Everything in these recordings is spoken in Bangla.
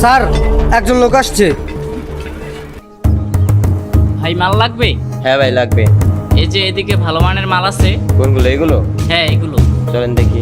স্যার, একজন লোক আসছে। ভাই মাল লাগবে? হ্যাঁ ভাই লাগবে। এই যে এদিকে ভালো মানের মাল আছে। কোনগুলো? এগুলো? হ্যাঁ এগুলো। চলেন দেখি।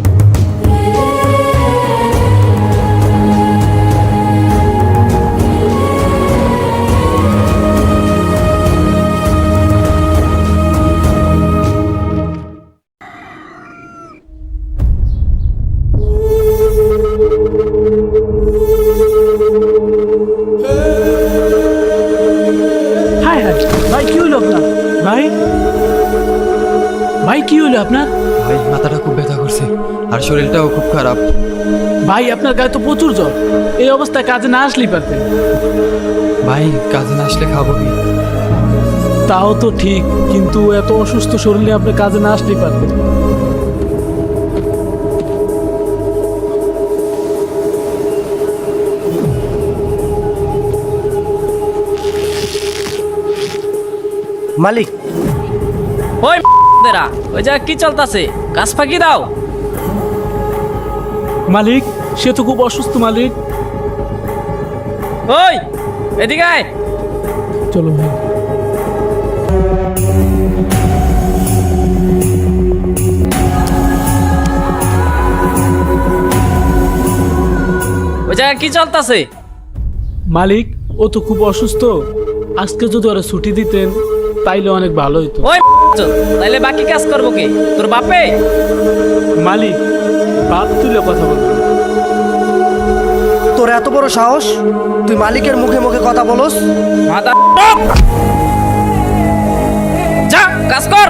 হাই হাই ভাই, কি হলো আপনার? ভাই ভাই কি হলো আপনার? ভাই মাথাটা খুব ব্যথা করছে আর শরীরটাও খুব খারাপ। ভাই আপনার গায়ে তো প্রচুর জ্বর, এই অবস্থায় কাজে না আসলেই পারতেন। ভাই কাজে না আসলে খাবো কি? তাও তো ঠিক, কিন্তু এত অসুস্থ শরীরে আপনি কাজে না আসলেই পারতেন। মালিক, ওই দেরা ওই জায়গা কি চলতেছে? কাজ ফাঁকি দাও। মালিক, সে তো খুব অসুস্থ মালিক। ওই এদিকে আয়। চলো ভাই। ওই জায়গা কি চলতেছে? মালিক, ও তো খুব অসুস্থ, আজকে যদি ওরা ছুটি দিতেন তাইলে অনেক ভালো হতো। ওই তাইলে বাকি কাজ করবো কে? তোর বাপে? মালিক, বাপ তুলে কথা বলবেন। তোর এত বড় সাহস, তুই মালিকের মুখে মুখে কথা বলস? মাথা যা কাজ কর।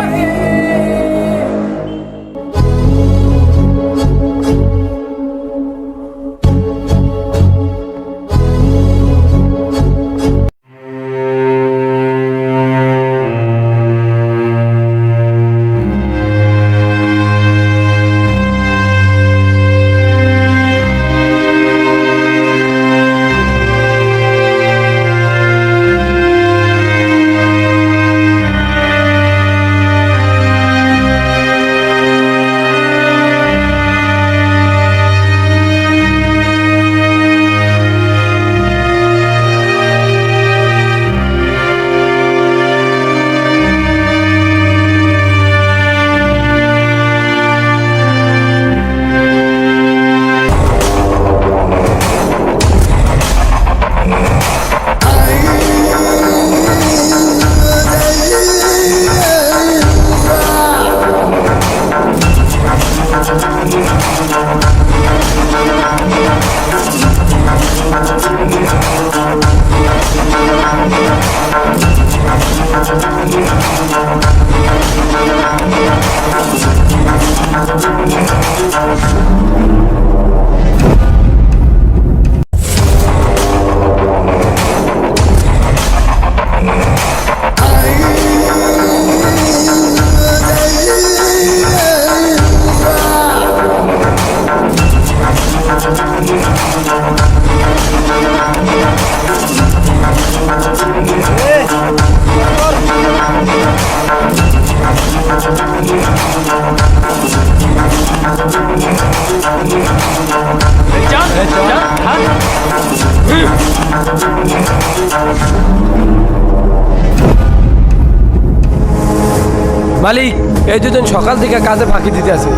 মালিক, এই দুজন সকাল থেকে কাজে ফাঁকি দিতে আছে।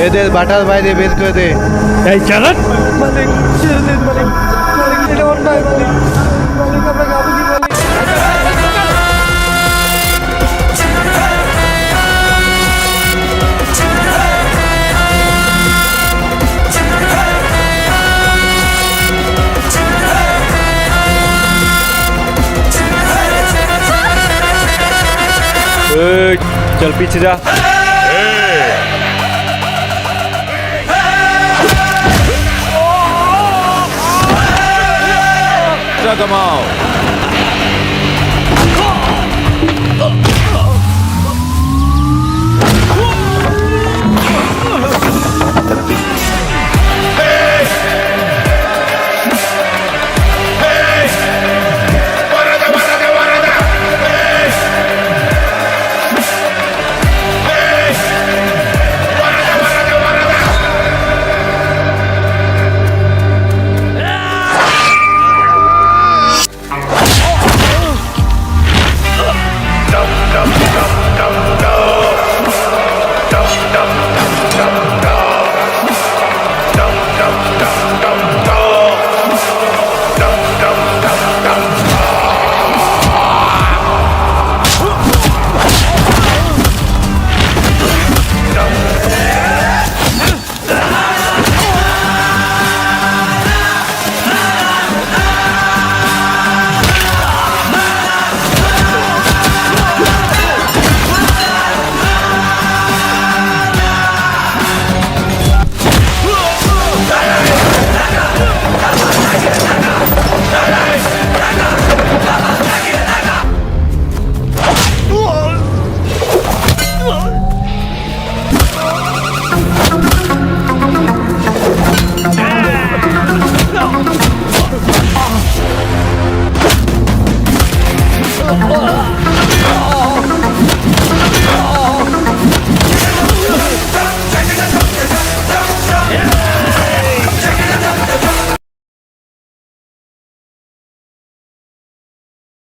এদের বাটার বাইরে বের করে দে। এই চালাক! মালিক, ছেড়ে দিন মালিক। মালিক, এটা অন্যায় মালিক। মালিক, আপনাকে আবু কি মালিক? चल पीछे जा। कमाओ।